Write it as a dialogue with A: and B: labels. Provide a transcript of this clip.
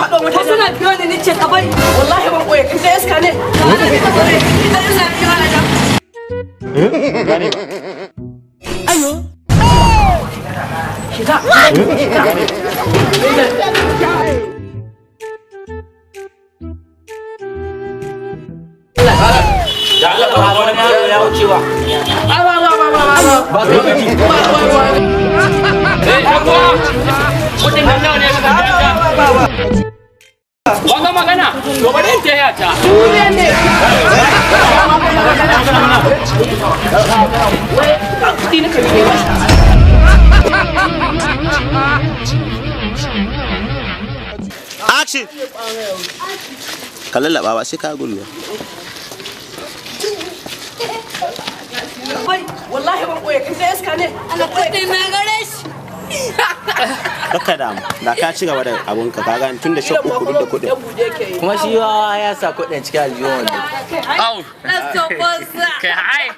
A: haɗo mutane suna biyo ni nace ka bari wallahi ban koyi kai sai iska ne ayo shiga
B: da Allah ba wani yaro ya wuce ba kudin nan nawa ne ka wanga magana to bari in taya ta kudi ne ka yi
C: action ka lallaba ba sai ka gudu
A: bari wallahi ban koyi kai sai iska ne ana kudin na gare shi
C: Baka damu, da ka ci gaba da abunka ka gani tun da shakku kudin da kudin.
D: Kuma shi ya sa kudin cikin aljihun wanda.
B: Au. Kai hai.